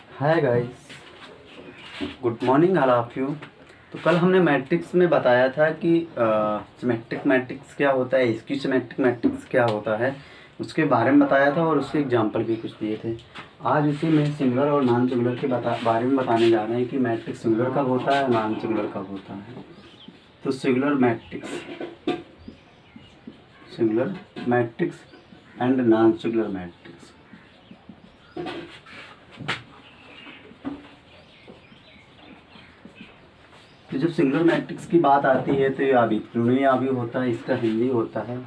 Hi guys, good morning all of you. तो कल हमने मैट्रिक्स में बताया था कि सिमेट्रिक मैट्रिक्स क्या होता है, स्क्यू सिमेट्रिक मैट्रिक्स क्या होता है, उसके बारे में बताया था और उसके एग्जांपल भी कुछ दिए थे। आज उसी में सिंगुलर और नॉन सिंगुलर के बारे में बताने जा रहे हैं कि मैट्रिक्स सिंगुलर कब होता है, नॉन सिंगुलर कब होता है। तो singular matrix and non singular matrix. तो जब सिंगुलर मैट्रिक्स की बात आती है तो ये अभिक्रिमी अवयव होता है। इसका हिंदी होता है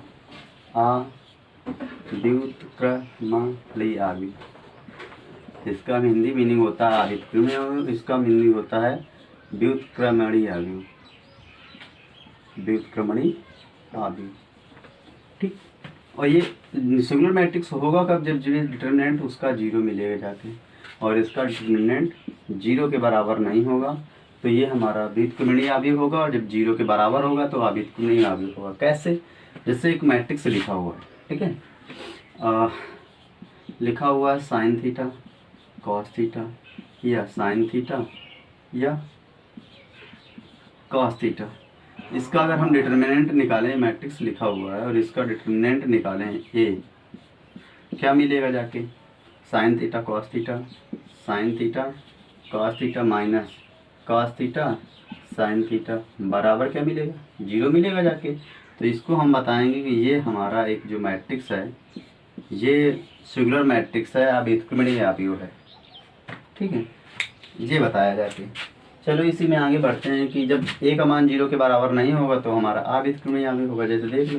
व्युत्क्रमणीय अवयव। इसका हिंदी मीनिंग होता है अभिक्रिमी अवयव, इसका मीनिंग होता है व्युत्क्रमणीय अवयव। ठीक। और ये सिंगुलर मैट्रिक्स होगा कब, जब डिटरमिनेंट उसका जीरो मिलेगा जाके, और इसका डिटरमिनेंट जीरो के बराबर नहीं होगा तो ये हमारा व्युत्क्रमणीय अवयव होगा, और जब जीरो के बराबर होगा तो अव्युत्क्रमणीय अवयव होगा। कैसे? जैसे एक मैट्रिक्स लिखा हुआ है, ठीक है, लिखा हुआ है साइन थीटा कॉस थीटा, या साइन थीटा या कॉस थीटा। इसका अगर हम डिटरमिनेंट निकालें, मैट्रिक्स लिखा हुआ है और इसका डिटरमिनेंट निकालें ए, क्या मिलेगा जाके? Sine theta cos theta, sine theta cos theta minus cos theta sine theta बराबर क्या मिलेगा? जीरो मिलेगा जाके। तो इसको हम बताएंगे कि ये हमारा एक जो मैट्रिक्स है ये सिंगुलर मैट्रिक्स है, अव्युत्क्रमणीय अवयव है। ठीक है, ये बताया जाके। चलो इसी में आगे बढ़ते हैं कि जब ए का मान जीरो के बराबर नहीं होगा तो हमारा अव्युत्क्रमणीय अवयव होगा। जैसे देख लो,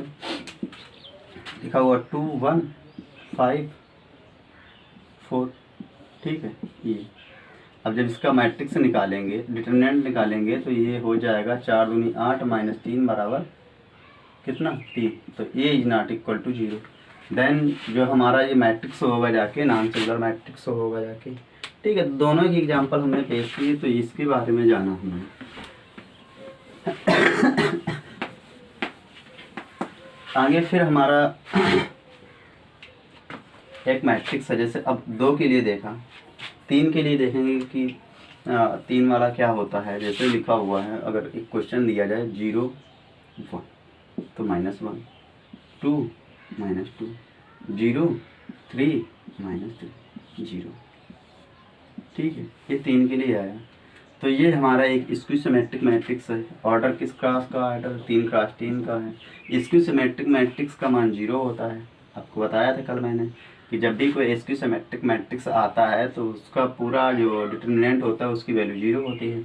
लिखा हुआ 2 1 5 4, ठीक है। ये अब जब इसका मैट्रिक्स निकालेंगे, डिटरमिनेंट निकालेंगे, तो ये हो जाएगा 4 दूनी 8 माइनस 3 बराबर कितना? 3। तो A is not equal to zero. Then जो हमारा ये मैट्रिक्स होगा जाके नॉन सिंगुलर मैट्रिक्स होगा जाके। ठीक है, दोनों की एग्जांपल हमने पेश की, तो इसके बारे में जाना हमने। आगे फिर हमारा एक मैट्रिक्स है, जैसे अब 2 के लिए देखा, 3 के लिए देखेंगे कि 3 वाला क्या होता है। जैसे लिखा हुआ है, अगर एक क्वेश्चन दिया जाए 0 1 तो -1, 2 -2, 0 3 -3 0। ठीक है, ये 3 के लिए आया। तो ये हमारा एक स्क्यू सिमेट्रिक मैट्रिक्स है। ऑर्डर किस क्रॉस का? ऑर्डर 3 क्रॉस 3 का है। स्क्यू सिमेट्रिक मैट्रिक्स का मान 0 होता है। आपको बताया था कल मैंने कि जब भी कोई स्क्यू सिमेट्रिक मैट्रिक्स आता है तो उसका पूरा जो डिटरमिनेंट होता है उसकी वैल्यू 0 होती है।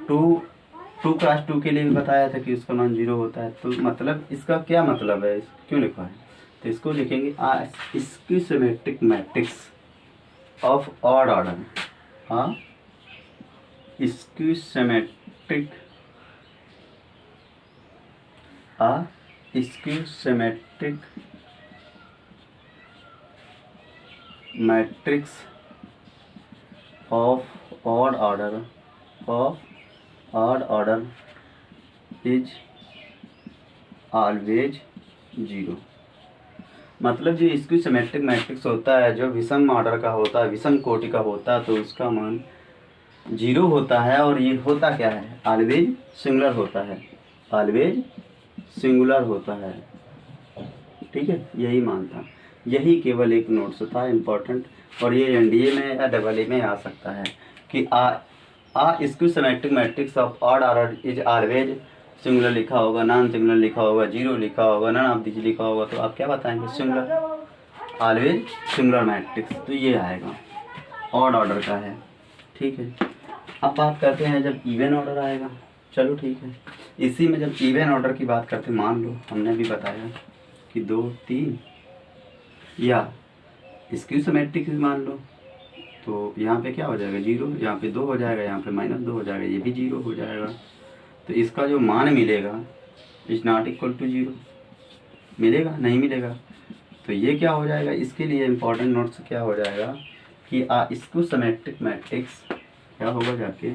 2 क्रॉस 2 के लिए भी बताया था कि उसका मान 0 होता है। तो मतलब इसका क्या मतलब है, क्यों लिखा है? तो इसको लिखेंगे skew symmetric matrix of odd order. हाँ, skew symmetric matrix of odd order is always 0। मतलब जो स्क्यू सिमेट्रिक मैट्रिक्स होता है, जो विषम ऑर्डर का होता है, विषम कोटि का होता है, तो उसका मान 0 होता है। और ये होता क्या है? ऑलवेज सिंगुलर होता है, ऑलवेज सिंगुलर होता है। ठीक है, यही मान था, यही केवल एक नोट्स था इम्पोर्टेंट। और ये एनडीए में या डबल ए में आ सकता है कि skew symmetric matrix of odd order is always singular लिखा होगा, नॉन सिंगुलर लिखा होगा, 0 लिखा होगा, नॉन ऑफ दिस लिखा होगा, तो आप क्या बताएंगे? Singular, always singular matrix. तो ये आएगा, ऑड ऑर्डर का है। ठीक है, अब बात करते हैं जब इवन ऑर्डर आएगा। चलो ठीक है, इसी में जब इवन ऑर्डर की बात करते हैं, मान लो हमने भी बताया कि 2 3 या स्क्यू सिमेट्रिक मान लो, तो यहाँ पे क्या हो जाएगा? 0, यहाँ पे 2 हो जाएगा, यहाँ पे -2 हो जाएगा, ये भी 0 हो जाएगा। तो इसका जो मान मिलेगा इज नॉट इक्वल टू 0 मिलेगा, नहीं मिलेगा। तो ये क्या हो जाएगा? इसके लिए इम्पोर्टेंट नोट्स क्या हो जाएगा कि स्क्यू सिमेट्रिक मैट्रिक्स क्या होगा जाके?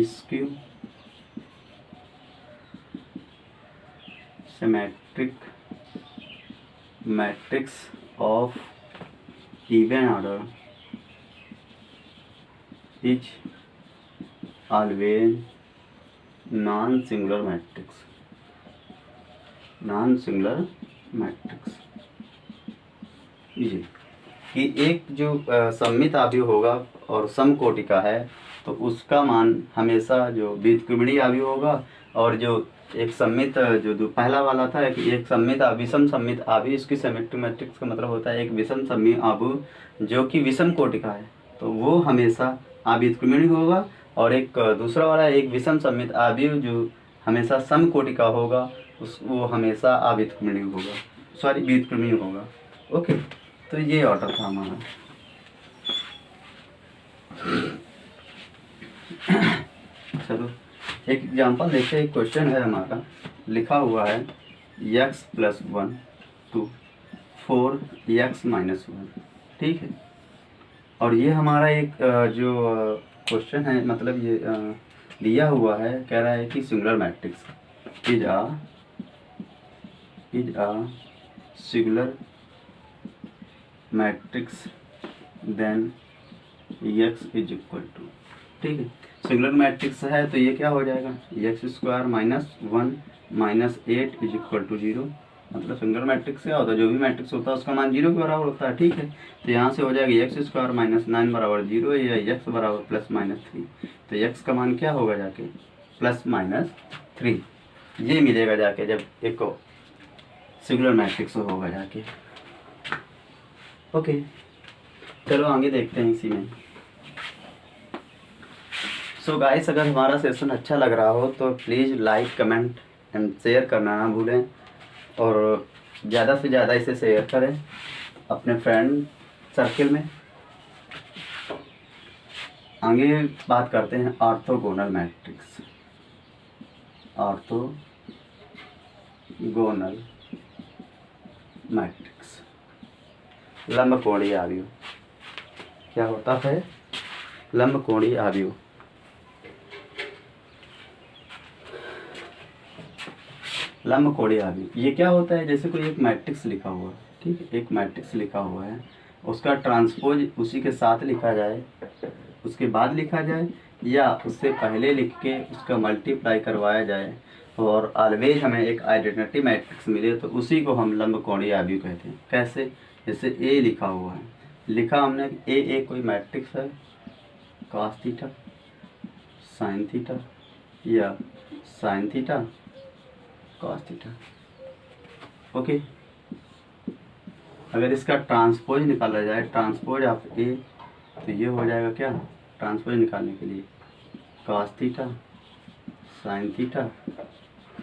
Skew symmetric matrix of even order is always non singular matrix. Non singular matrix ये कि एक जो सममित अवयव होगा और समकोटि का है तो उसका मान हमेशा जो बीजगुणित अवयव होगा, और जो एक सममित जो पहला वाला था कि एक सममित विषम सममित अवयव, इसकी सिमेट्रिक मैट्रिक्स का मतलब होता है एक विषम सममित अवयव जो कि विषम कोटि का है तो वो हमेशा बीजगुणित होगा, और एक दूसरा वाला एक विषम सममित अवयव जो हमेशा समकोटि का होगा वो हमेशा बीजगुणित होगा, सॉरी बीजगुणित होगा। ओके, तो ये ऑर्डर था हमारा। चलो एक एग्जांपल देखते हैं। एक क्वेश्चन है हमारा, लिखा हुआ है x+1 to 4x-1, ठीक है। और ये हमारा एक जो क्वेश्चन है, मतलब ये दिया हुआ है, कह रहा है कि singular matrix is a singular matrix then x is equal to, ठीक है। सिंगुलर मैट्रिक्स है तो ये क्या हो जाएगा, x² - 1 - 8 इज इक्वल टू 0। मतलब सिंगुलर मैट्रिक्स क्या होता है, जो भी मैट्रिक्स होता है उसका मान 0 के बराबर होता है, ठीक है। तो यहाँ से हो जाएगा x² - 9 बराबर 0 या x बराबर +-3। तो x का मान क्या होगा जाके +-3, ये मिलेगा जाके जब एक सिंगुलर मैट्रिक्स होगा जाके। ओके, चलो आगे देखते हैं इसी में। सो गाइस, अगर हमारा सेशन अच्छा लग रहा हो तो please like, comment and share करना ना भूलें, और ज़्यादा से ज़्यादा इसे शेयर करें अपने फ्रेंड सर्किल में। आगे बात करते हैं ऑर्थोगोनल मैट्रिक्स। ऑर्थोगोनल मैट्रिक्स, लंबकोणीय अवयव। क्या होता है, लंबकोणीय अवयव। लंबकोणीय अवयव ये क्या होता है, जैसे कोई एक मैट्रिक्स लिखा हुआ है, ठीक है, एक मैट्रिक्स लिखा हुआ है, उसका ट्रांसपोज उसी के साथ लिखा जाए, उसके बाद लिखा जाए, या उससे पहले लिख के उसका मल्टीप्लाई करवाया जाए, और ऑलवेज हमें एक आइडेंटिटी मैट्रिक्स मिले तो उसी को हम लंबकोणीय अवयव कहते हैं। कैसे, जैसे ए लिखा हुआ है, लिखा हमने ए कोई मैट्रिक्स है, cos थीटा sin थीटा या sin theta cos theta. Okay, अगर इसका ट्रांसपोज निकाला जाए, ट्रांसपोज ऑफ ए, तो ये हो जाएगा क्या, ट्रांसपोज निकालने के लिए cos theta sin theta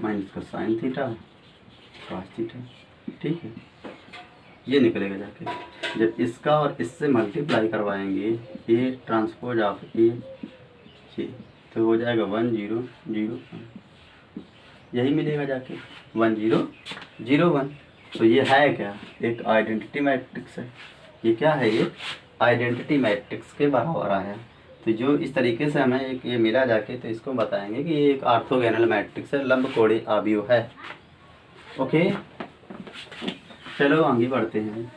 minus का sin थीटा cos थीटा, ठीक है। ये निकलेगा जाके जब इसका और इससे मल्टीप्लाई करवाएंगे ए ट्रांसपोज ऑफ ए, तो हो जाएगा 1 0 0 1, यही मिलेगा जाके 1 0 0 1। तो ये है क्या, एक आइडेंटिटी मैट्रिक्स है। ये क्या है, ये आइडेंटिटी मैट्रिक्स के बराबर आया। तो जो इस तरीके से हमें एक ये मिला जाके, तो इसको बताएंगे कि ये एक ऑर्थोगोनल मैट्रिक्स है, लंबकोणीय अवयव है। ओके, चलो आगे बढ़ते हैं।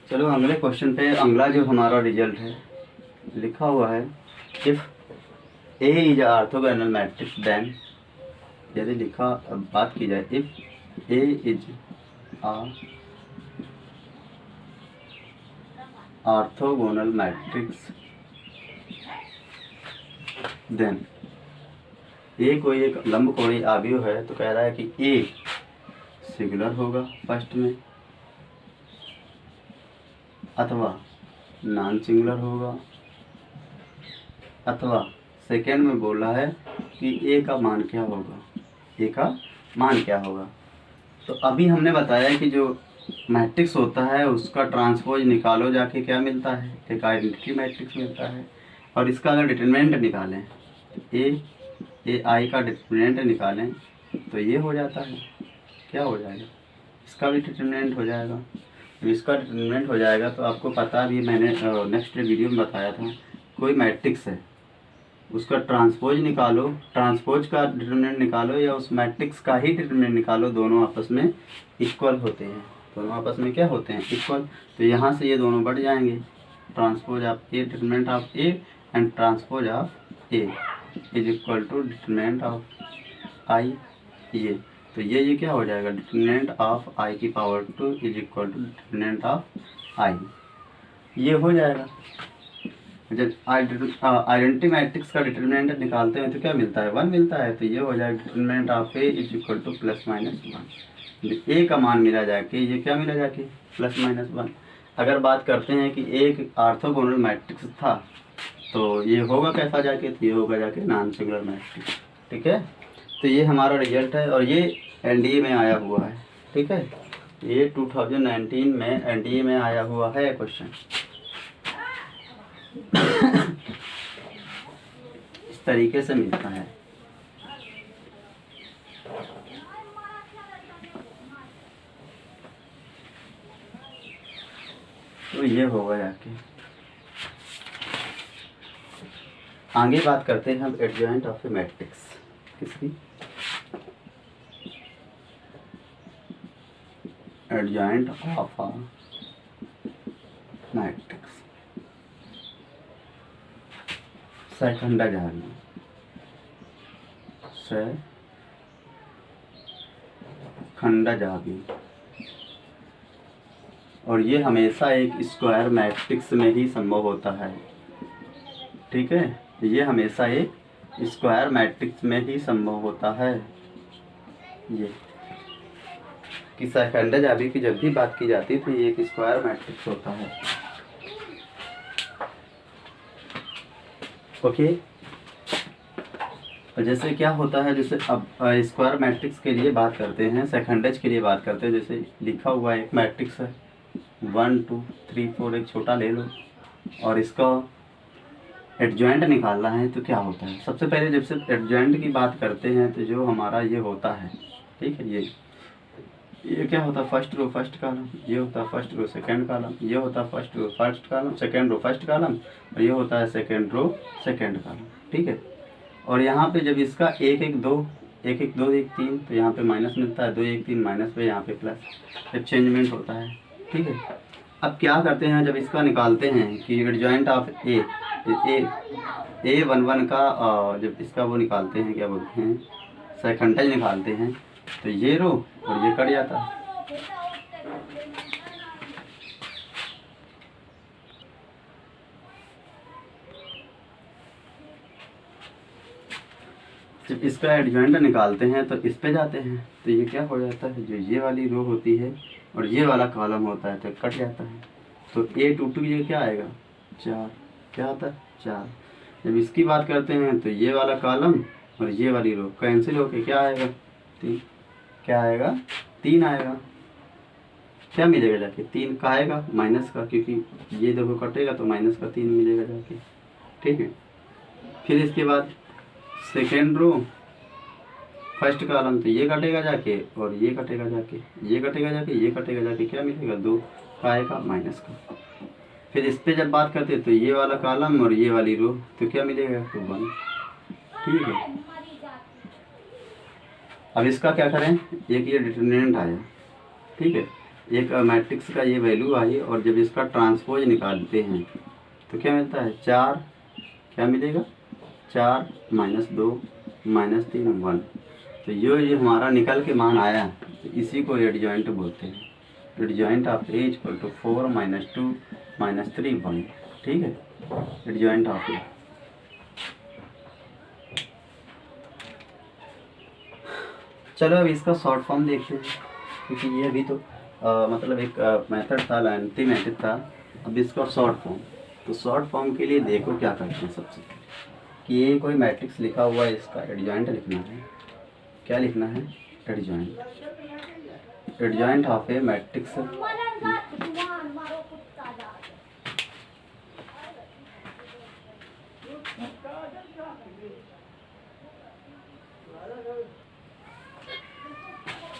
चलो अगले क्वेश्चन पे, अगला जो हमारा रिजल्ट है, लिखा हुआ है if A is orthogonal matrix then, यदि लिखा, अब बात की जाए, if A is orthogonal matrix then, A कोई एक लंबकोणीय अवयव है, तो कह रहा है कि ए सिंगुलर होगा फर्स्ट में, अथवा नॉन सिंगुलर होगा, अथवा सेकेंड में बोला है कि ए का मान क्या होगा, ए का मान क्या होगा। तो अभी हमने बताया कि जो मैट्रिक्स होता है उसका ट्रांसपोज निकालो जाके क्या मिलता है, एक आइडेंटिटी मैट्रिक्स मिलता है। और इसका अगर डिटरमिनेंट निकालें, ए आई का डिटरमिनेंट निकालें, तो ये हो जाता है, क्या हो जाएगा, इसका भी डिटरमिनेंट हो जाएगा। जब इसका डिटरमिनेंट हो जाएगा तो आपको पता भी, मैंने नेक्स्ट वीडियो में बताया था, कोई मैट्रिक्स है, उसका ट्रांसपोज निकालो, ट्रांसपोज का डिटरमिनेंट निकालो या उस मैट्रिक्स का ही डिटरमिनेंट निकालो, दोनों आपस में इक्वल होते हैं, दोनों आपस में क्या होते हैं, इक्वल। तो यहाँ से ये दोनों बढ़ जाएंगे, transpose of A, determinant of A and transpose of A is equal to determinant of I. ये तो ये क्या हो जाएगा, डिटरमिनेंट ऑफ आई की power 2 is equal to determinant of I, ये हो जाएगा। जब आइडेंटिटी मैट्रिक्स का डिटरमिनेंट निकालते हैं तो क्या मिलता है, 1 मिलता है। तो ये हो जाएगा determinant of A is equal two plus minus 1। ए का मान मिला जाके ये क्या मिला जाके, प्लस माइनस 1। अगर बात करते हैं कि एक ऑर्थोगोनल मैट्रिक्स था तो ये होगा कैसा जाके, तो ये होगा जाके नॉन सिंगुलर मैट्रिक्स। ठीक है, तो ये हमारा रिजल्ट है और ये एनडीए में आया हुआ है। ठीक है, ये 2019 में एनडीए में आया हुआ है क्वेश्चन। इस तरीके से मिलता है। तो ये होगा जाके। आगे बात करते हैं हम एडजॉइंट ऑफ ए मैट्रिक्स। किसकी, एडजॉइंट ऑफ अ मैट्रिक्स। सेकंडा जानी से खंडा जागी, और ये हमेशा एक स्क्वायर मैट्रिक्स में ही संभव होता है। ठीक है, ये हमेशा एक स्क्वायर मैट्रिक्स में ही संभव होता है। ये कि सेकंडा जाबी की जब भी बात की जाती है तो ये एक स्क्वायर मैट्रिक्स होता है। ओके, और जैसे क्या होता है, जैसे अब स्क्वायर मैट्रिक्स के लिए बात करते हैं, सेकंडेज के लिए बात करते हैं। जैसे लिखा हुआ एक मैट्रिक्स है 1 2 3 4, एक छोटा ले लो और इसका एडजॉइंट निकालना है तो क्या होता है। सबसे पहले जब से एडजॉइंट की बात करते हैं तो जो हमारा ये होता है, ठीक है, ये क्या होता है, फर्स्ट रो फर्स्ट कॉलम, ये होता है फर्स्ट रो सेकंड कॉलम, ये होता है first row first column, second row first column, और ये होता है सेकंड रो सेकंड कॉलम। ठीक है, और यहाँ पे जब इसका 1 1 2 1 1 2 1 3 तो यहाँ पे माइनस मिलता है, 2 1 3 माइनस पे यहाँ पे प्लस, जब चेंजमेंट होता है। ठीक है, अब क्या करते हैं, जब इसका निकालते हैं कि एडजॉइंट ऑफ ए 1 1 का जब इसका वो निकालते हैं, क्या बोलते हैं, सेकंडेज निकालते हैं, तो ये रो और ये कट जाता है। जब इसका एडजॉइंट निकालते हैं तो इस पे जाते हैं तो ये क्या हो जाता है, जो ये वाली रो होती है और ये वाला कॉलम होता है तो कट जाता है। तो A22 ये क्या आएगा, 4, क्या आता है 4। जब इसकी बात करते हैं तो ये वाला कॉलम और ये वाली रो कैंसिल होके क्या आएगा, 3, क्या आएगा, 3 आएगा। क्या मिलेगा जाके, 3 का आएगा माइनस का, क्योंकि ये देखो कटेगा तो माइनस का 3 मिलेगा जाके। ठीक है, फिर इसके बाद सेकेंड रो फर्स्ट कॉलम, तो ये कटेगा जाके और ये कटेगा जाके, ये कटेगा जाके, ये कटेगा जाके, क्या मिलेगा, 2 का आएगा माइनस का। फिर इस पे जब बात करते हैं तो ये वाला कॉलम और ये वाली रो तो क्या मिलेगा, तो 1। ठीक है, अब इसका क्या करें, एक ये डिटरमिनेंट आया, ठीक है, एक मैट्रिक्स का ये वैल्यू आई, और जब इसका ट्रांसपोज निकालते हैं तो क्या मिलता है, 4, क्या मिलेगा, 4 माइनस 2 माइनस 3 1। तो ये हमारा निकल के मान आया, तो इसी को एडजॉइंट बोलते हैं। Adjoint of A equal to 4 minus 2 minus 3 1। ठीक है, एडजॉइंट ऑफ ए। चलो अब इसका शॉर्ट फॉर्म देखते हैं, क्योंकि ये अभी तो मतलब एक मेथड था, लेंथी मेथड था। अब इसका शॉर्ट फॉर्म, तो शॉर्ट फॉर्म के लिए देखो क्या करते हैं। सबसे पहले कि ये कोई मैट्रिक्स लिखा हुआ है, इसका एडजॉइंट लिखना है। क्या लिखना है, adjoint, adjoint of A matrix.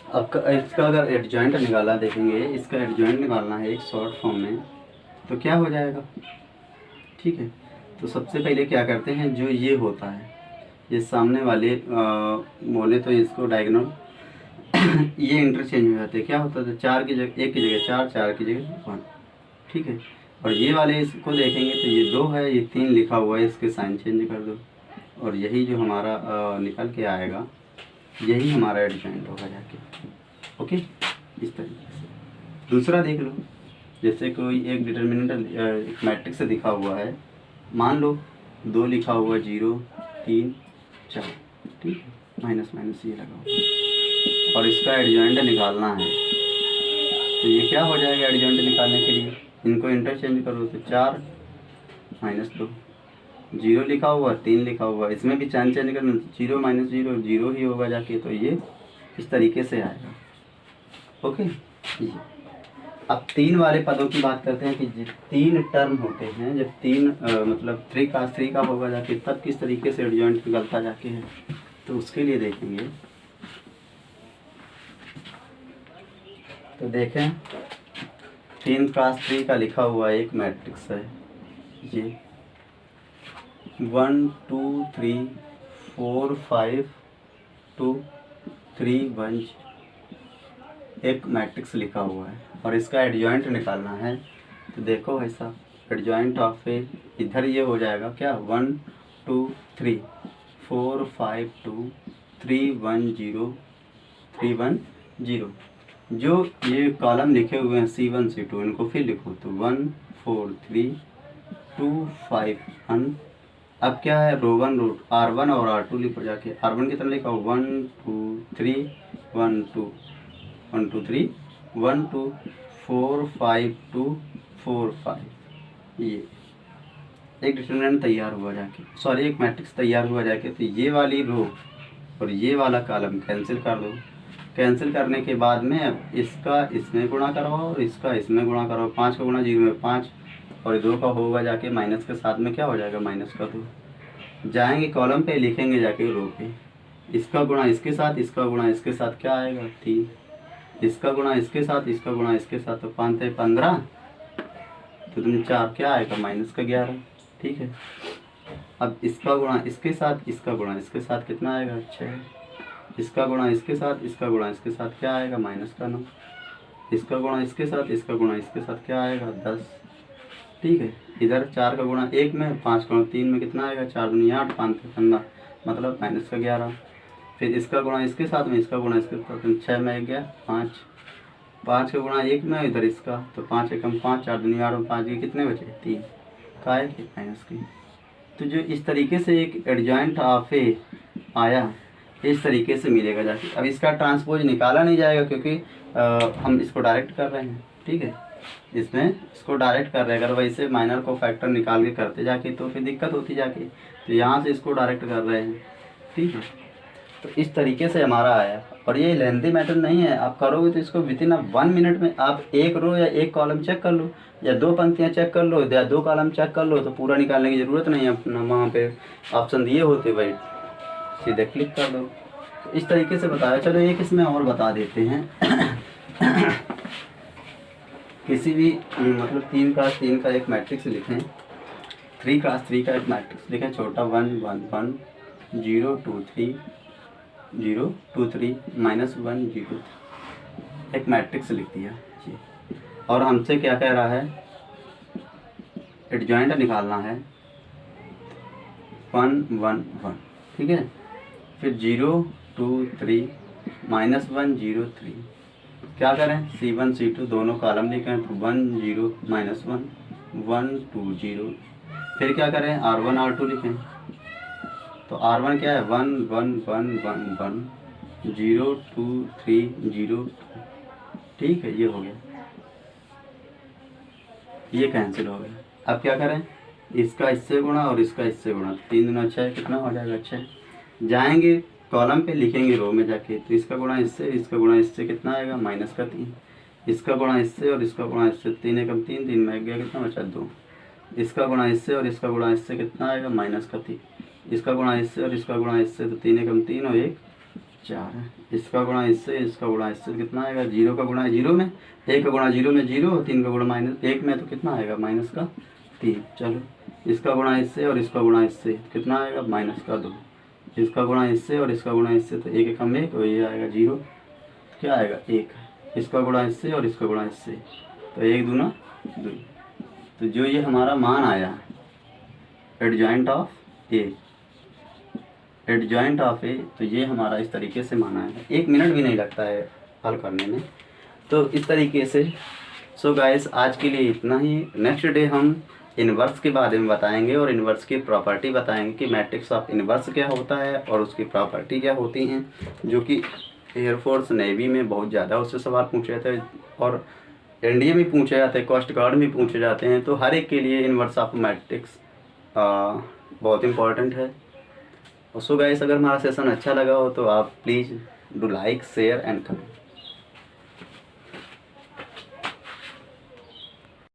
अब इसका अगर एडजॉइंट निकाला देखेंगे, इसका एडजॉइंट निकालना है एक शॉर्ट फॉर्म में, तो क्या हो जाएगा, ठीक है, तो सबसे पहले क्या करते हैं, जो ये होता है, ये सामने वाले बोले तो इसको डायगोनल ये इंटरचेंज हो जाते हैं। क्या होता है, 4 की जगह 1 की जगह 4, 4 की जगह 1, ठीक है। और ये वाले इसको देखेंगे तो ये 2 है, ये 3 लिखा हुआ है, इसके साइन चेंज कर दो और यही जो हमारा निकल के आएगा, यही हमारा एडजॉइंट होगा जाके। ओके, इस तरीके से। दूसरा देख लो, जैसे कोई एक डिटर्मिनेंट एक मैट्रिक्स से दिखा हुआ है, मान लो 2 लिखा हुआ, 0 3 4, ठीक है, माइनस माइनस ये लगा हुआ और इसका एडजॉइंट निकालना है। तो ये क्या हो जाएगा, एडजॉइंट निकालने के लिए इनको इंटरचेंज करो तो 4 माइनस 2, 0 लिखा हुआ 3 लिखा हुआ, इसमें भी चेंज करना, 0 माइनस 0 0 ही होगा जाके। तो ये इस तरीके से आएगा। ओके, ये अब 3 वाले पदों की बात करते हैं कि 3 टर्म होते हैं, जब 3 मतलब 3 का 3 का होगा जाके, तब किस तरीके से एडजॉइंट निकलता जाके है, तो उसके लिए देखेंगे। तो देखें 3 का 3 का लिखा हुआ एक मैट्रिक्स है, ये 1 2 3 4 5 2 3 1 एक मैट्रिक्स लिखा हुआ है और इसका एडजॉइंट निकालना है। तो देखो ऐसा एडजॉइंट ऑफ ए, इधर ये हो जाएगा क्या, 1 2 3 4 5 2 3 1 0 3 1 0। जो ये कॉलम लिखे हुए हैं C1 C2, इनको फिर लिखो तो 1 4 3 2 5 1। अब क्या है, रो 1 रो R1 और R2 लिखो जाके। R1 कितना लिखा हो, 1 2 3 1 2 1 2 3 1 2 4 5 2 4 5। ये एक डिटरमिनेंट तैयार हुआ जाके, सॉरी एक मैट्रिक्स तैयार हुआ जाके। तो ये वाली रो और ये वाला कॉलम कैंसिल कर दो। कैंसिल करने के बाद में अब इसका इसमें गुणा करवाओ और इसका इसमें गुणा करवाओ। 5 का गुणा 0 में 5 और 2 का होगा जाके माइनस के साथ में क्या हो जाएगा, माइनस का 2। जाएंगे कॉलम पे, लिखेंगे जाके रो पे, इसका गुणा इसके साथ, इसका गुणा इसके साथ क्या आएगा 3, इसका गुणा इसके साथ, इसका गुणा इसके साथ, तो 5 × 15 तो तुम 4 क्या आएगा, माइनस का 11, ठीक है। अब इसका गुणा इसके साथ, इसका गुणा इसके साथ कितना आएगा 6, इसका गुणा इसके साथ, इसका गुणा इसके साथ क्या आएगा, माइनस का 9, इसका गुणा इसके साथ, इसका गुणा इसके साथ क्या आएगा 10, ठीक है। इधर 4 का गुणा 1 में, 5 का गुणा 3 में कितना आएगा, 4 दूनी 8 5 × 15 मतलब माइनस का 11। फिर इसका गुणा इसके साथ में, इसका गुणा इसके साथ में, 6 में 1 गया 5, 5 का गुणा 1 में, इधर इसका तो 5 एकम 5, 4 दूनी 8 में 5 के कितने बचे 3, का है कि माइनस की। तो जो इस तरीके से एक एडजॉइंट ऑफ ए आया, इस तरीके से मिलेगा जाके। अब इसका ट्रांसपोज निकाला नहीं जाएगा क्योंकि हम इसको डायरेक्ट कर रहे हैं, ठीक है, इसमें इसको डायरेक्ट कर रहे हैं। अगर वैसे माइनर को फैक्टर निकाल के करते जाके तो फिर दिक्कत होती जाके, तो यहाँ से इसको डायरेक्ट कर रहे हैं, ठीक है। तो इस तरीके से हमारा आया और ये लेंथी मैटर नहीं है। आप करोगे तो इसको विदिन 1 मिनट में आप एक रो या एक कॉलम चेक कर लो, या 2 पंक्तियाँ चेक कर लो, या 2 कॉलम चेक कर लो, तो पूरा निकालने की ज़रूरत नहीं है। अपना वहाँ पे ऑप्शन दिए होते भाई, सीधे क्लिक कर दो। तो इस तरीके से बताया। चलो एक इसमें और बता देते हैं किसी भी मतलब 3 × 3 का एक मैट्रिक्स लिखें, 3 × 3 का एक मैट्रिक्स लिखें, छोटा 1 1 1 0 2 3 0 2 3 -1 0 एक मैट्रिक्स लिख दिया जी। और हमसे क्या कह रहा है, एडजॉइंट निकालना है 1 1 1, ठीक है। फिर 0 2 3 -1 0 3। क्या करें, C1 C2 दोनों कॉलम लिखें तो 1 0 -1 1 2 0। फिर क्या करें, R1 R2 लिखें तो R1 क्या है 1 1 1 1 1 0 2 3 0, ठीक है। ये हो गया, ये कैंसिल हो गया। अब क्या करें, इसका इससे गुणा और इसका इससे गुणा, 3 दूना 6 कितना हो जाएगा 6। जाएंगे कॉलम पे, लिखेंगे रो में जाके, तो इसका गुणा इससे, इसका गुणा इससे कितना आएगा माइनस का 3, इसका गुणा इससे और इसका गुणा इससे, 3 एकम 3 3 में 1 गया कितना बचा 2, इसका गुणा इससे और इसका गुणा इससे कितना आएगा माइनस का 3, इसका गुणा इससे और इसका गुणा इससे, तो 3 एकम 3 और 1 4 है। इसका गुणा इससे, इसका गुणा इससे कितना आएगा, 0 का गुणा 0 में, 1 का गुणा 0 में 0, 3 का गुणा -1 में, तो कितना आएगा माइनस का 3। चलो इसका गुणा इससे और इसका गुणा इससे कितना आएगा -2। इसका गुणा इससे और इसका गुणा इससे तो 1 एकम 1 और ये आएगा 0, क्या आएगा 1। इसका गुणा इससे और इसका गुणा इससे तो 1 दूना 2। तो जो ये हमारा मान आया adjoint of A, adjoint of A, तो ये हमारा इस तरीके से मान आया। 1 मिनट भी नहीं लगता है हल करने में। तो इस तरीके से सो गाइस आज के लिए इतना ही। नेक्स्ट डे हम इन्वर्स के बारे में बताएंगे और इन्वर्स की प्रॉपर्टी बताएंगे कि मैट्रिक्स ऑफ इन्वर्स क्या होता है और उसकी प्रॉपर्टी क्या होती हैं, जो कि एयरफोर्स नेवी में बहुत ज़्यादा उससे सवाल पूछे जाते हैं और एनडीए में पूछे जाते हैं, कोस्ट गार्ड में पूछे जाते हैं। तो हर एक के लिए इन्वर्स ऑफ मैट्रिक्स बहुत इंपॉर्टेंट है। और सो गाइस अगर हमारा सेशन अच्छा लगा हो तो आप please do like share and comment.